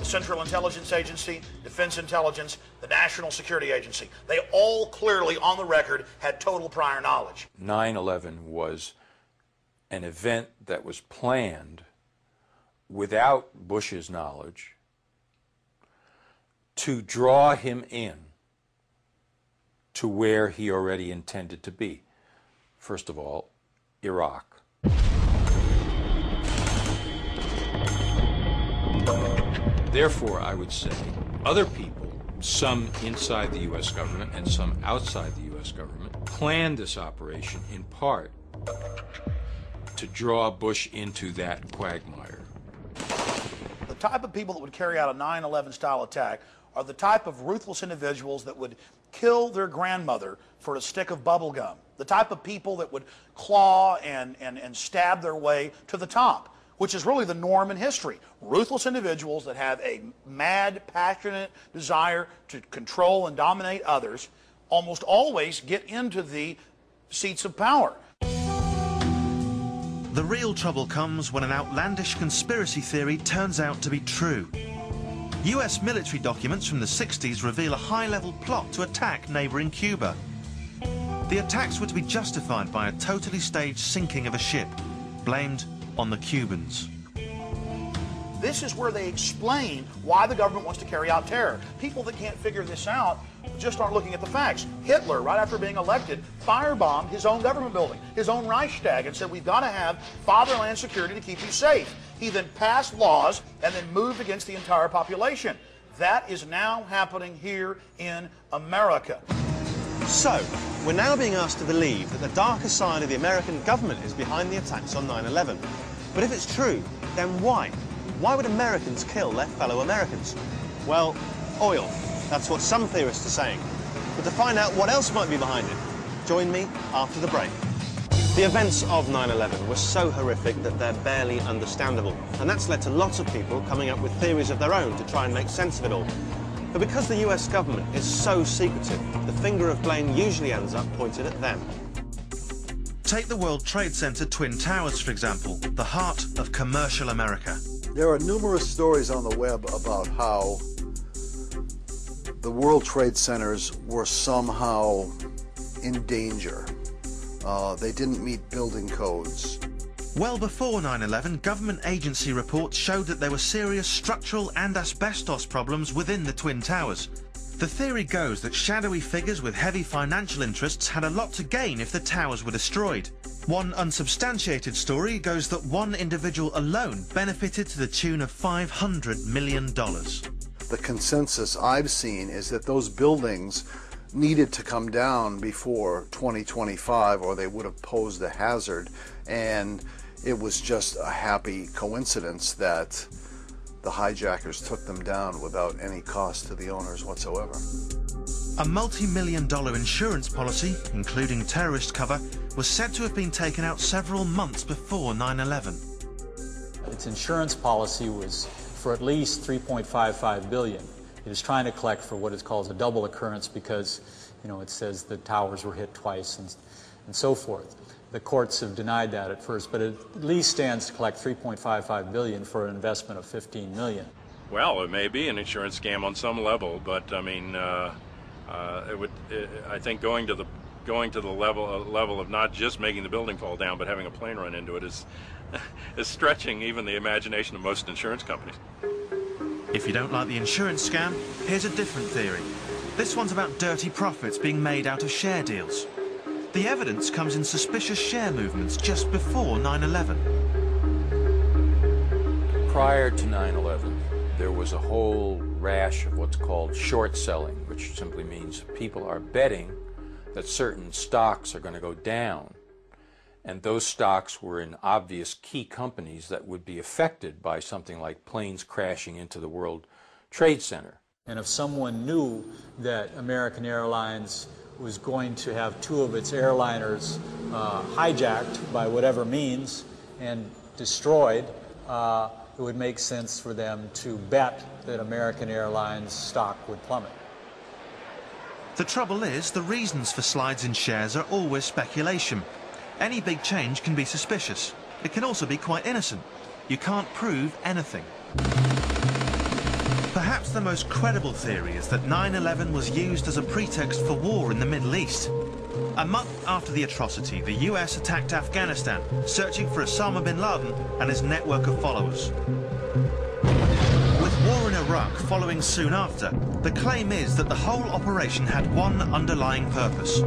Central Intelligence Agency, Defense Intelligence, the National Security Agency. They all clearly, on the record, had total prior knowledge. 9/11 was an event that was planned without Bush's knowledge to draw him in to where he already intended to be. First of all, Iraq. Therefore, I would say other people, some inside the U.S. government and some outside the U.S. government, planned this operation in part to draw Bush into that quagmire. The type of people that would carry out a 9/11 style attack are the type of ruthless individuals that would kill their grandmother for a stick of bubble gum. The type of people that would claw and stab their way to the top, which is really the norm in history. Ruthless individuals that have a mad, passionate desire to control and dominate others almost always get into the seats of power. The real trouble comes when an outlandish conspiracy theory turns out to be true. US military documents from the 60s reveal a high-level plot to attack neighbouring Cuba. The attacks were to be justified by a totally staged sinking of a ship, blamed on the Cubans. This is where they explain why the government wants to carry out terror. People that can't figure this out just aren't looking at the facts. Hitler, right after being elected, firebombed his own government building, his own Reichstag, and said, we've got to have fatherland security to keep you safe. He then passed laws and then moved against the entire population. That is now happening here in America. So, we're now being asked to believe that the darker side of the American government is behind the attacks on 9/11. But if it's true, then why? Why would Americans kill their fellow Americans? Well, oil. That's what some theorists are saying. But to find out what else might be behind it, join me after the break. The events of 9/11 were so horrific that they're barely understandable. And that's led to lots of people coming up with theories of their own to try and make sense of it all. But because the US government is so secretive, the finger of blame usually ends up pointed at them. Take the World Trade Center Twin Towers, for example, the heart of commercial America. There are numerous stories on the web about how the World Trade Centers were somehow in danger. They didn't meet building codes. Well before 9/11, government agency reports showed that there were serious structural and asbestos problems within the Twin Towers. The theory goes that shadowy figures with heavy financial interests had a lot to gain if the towers were destroyed. One unsubstantiated story goes that one individual alone benefited to the tune of $500 million. The consensus I've seen is that those buildings needed to come down before 2025 or they would have posed a hazard, and it was just a happy coincidence that the hijackers took them down without any cost to the owners whatsoever. A multi-million-dollar insurance policy, including terrorist cover, was said to have been taken out several months before 9/11. Its insurance policy was for at least $3.55 billion. It is trying to collect for what it calls a double occurrence because, you know, it says the towers were hit twice and so forth. The courts have denied that at first, but it at least stands to collect $3.55 billion for an investment of $15 million. Well, it may be an insurance scam on some level, but I mean, I think going to the level of not just making the building fall down, but having a plane run into it is stretching even the imagination of most insurance companies. If you don't like the insurance scam, here's a different theory. This one's about dirty profits being made out of share deals. The evidence comes in suspicious share movements just before 9/11. Prior to 9/11, there was a whole rash of what's called short selling, which simply means people are betting that certain stocks are going to go down. And those stocks were in obvious key companies that would be affected by something like planes crashing into the World Trade Center. And if someone knew that American Airlines was going to have two of its airliners hijacked by whatever means and destroyed, it would make sense for them to bet that American Airlines stock would plummet. The trouble is, the reasons for slides in shares are always speculation. Any big change can be suspicious. It can also be quite innocent. You can't prove anything. Perhaps the most credible theory is that 9/11 was used as a pretext for war in the Middle East. A month after the atrocity, the US attacked Afghanistan, searching for Osama bin Laden and his network of followers. With war in Iraq following soon after, the claim is that the whole operation had one underlying purpose: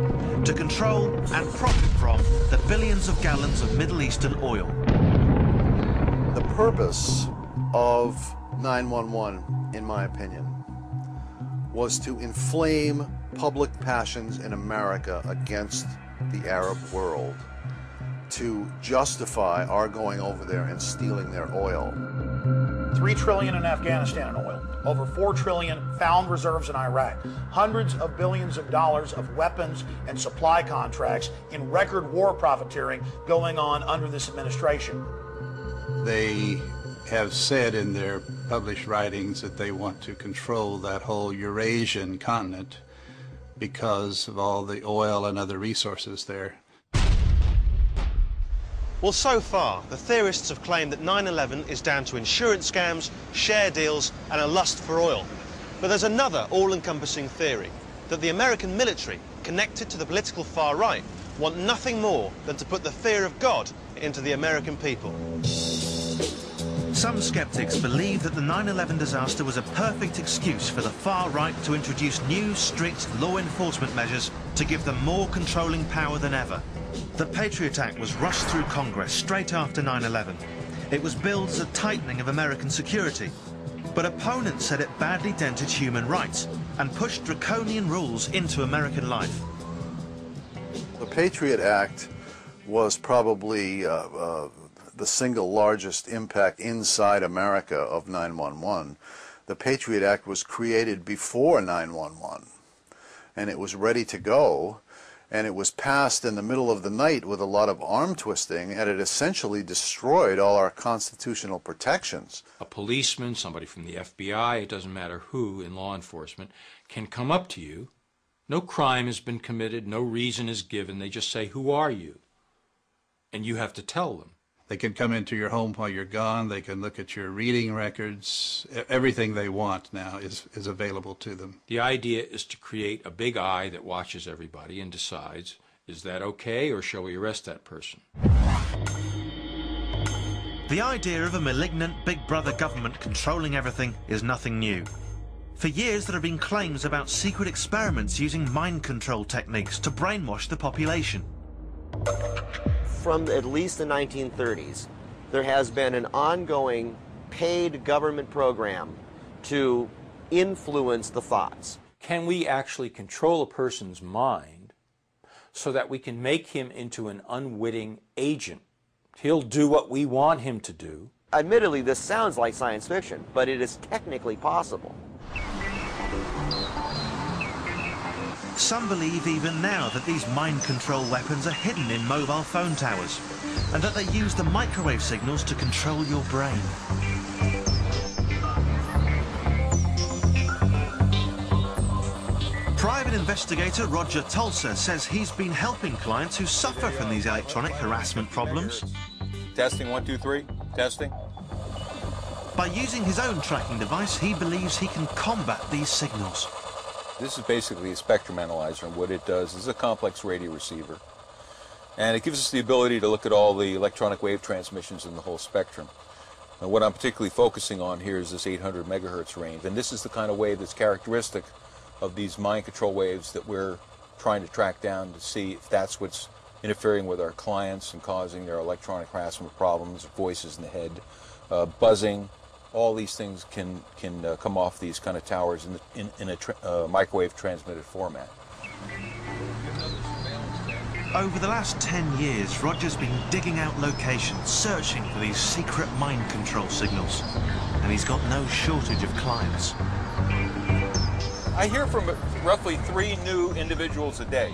to control and profit from the billions of gallons of Middle Eastern oil. The purpose of 9/11, in my opinion, was to inflame public passions in America against the Arab world, to justify our going over there and stealing their oil. $3 trillion in Afghanistan in oil, over $4 trillion found reserves in Iraq, hundreds of billions of dollars of weapons and supply contracts in record war profiteering going on under this administration. They have said in their published writings that they want to control that whole Eurasian continent because of all the oil and other resources there. Well, so far, the theorists have claimed that 9/11 is down to insurance scams, share deals, and a lust for oil. But there's another all-encompassing theory, that the American military, connected to the political far right, want nothing more than to put the fear of God into the American people. Some skeptics believe that the 9/11 disaster was a perfect excuse for the far right to introduce new, strict law enforcement measures to give them more controlling power than ever. The Patriot Act was rushed through Congress straight after 9/11. It was billed as a tightening of American security. But opponents said it badly dented human rights and pushed draconian rules into American life. The Patriot Act was probably the single largest impact inside America of 9/11. The Patriot Act was created before 9/11, and it was ready to go, and it was passed in the middle of the night with a lot of arm twisting, and it essentially destroyed all our constitutional protections. A policeman, somebody from the FBI, it doesn't matter who in law enforcement, can come up to you. No crime has been committed, no reason is given. They just say, "Who are you?" And you have to tell them. They can come into your home while you're gone. They can look at your reading records. Everything they want now is available to them. The idea is to create a big eye that watches everybody and decides, is that okay, or shall we arrest that person? The idea of a malignant Big Brother government controlling everything is nothing new. For years there have been claims about secret experiments using mind control techniques to brainwash the population. From at least the 1930s, there has been an ongoing paid government program to influence the thoughts. Can we actually control a person's mind so that we can make him into an unwitting agent? He'll do what we want him to do. Admittedly, this sounds like science fiction, but it is technically possible. Some believe even now that these mind control weapons are hidden in mobile phone towers and that they use the microwave signals to control your brain. Private investigator Roger Tulsa says he's been helping clients who suffer from these electronic harassment problems. Testing, 1, 2, 3, testing. By using his own tracking device, he believes he can combat these signals. This is basically a spectrum analyzer, and what it does is a complex radio receiver. And it gives us the ability to look at all the electronic wave transmissions in the whole spectrum. And what I'm particularly focusing on here is this 800 megahertz range. And this is the kind of wave that's characteristic of these mind control waves that we're trying to track down to see if that's what's interfering with our clients and causing their electronic harassment problems, voices in the head, buzzing. All these things can come off these kind of towers in a microwave transmitted format. Over the last 10 years, Roger's been digging out locations, searching for these secret mind control signals, and he's got no shortage of clients. I hear from roughly 3 new individuals a day.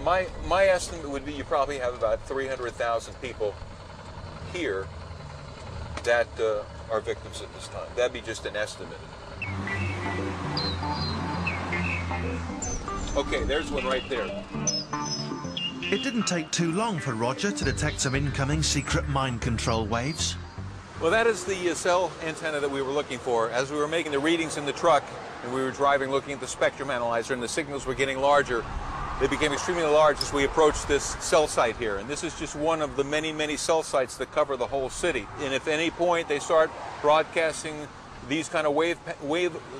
My estimate would be you probably have about 300,000 people here that are victims at this time. That'd be just an estimate. Okay, there's one right there. It didn't take too long for Roger to detect some incoming secret mind control waves. Well, that is the cell antenna that we were looking for. As we were making the readings in the truck and we were driving looking at the spectrum analyzer and the signals were getting larger, they became extremely large as we approached this cell site here. And this is just one of the many, many cell sites that cover the whole city. And if at any point they start broadcasting these kind of wave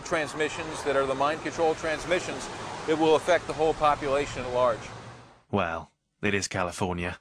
transmissions that are the mind-controlled transmissions, it will affect the whole population at large. Well, it is California.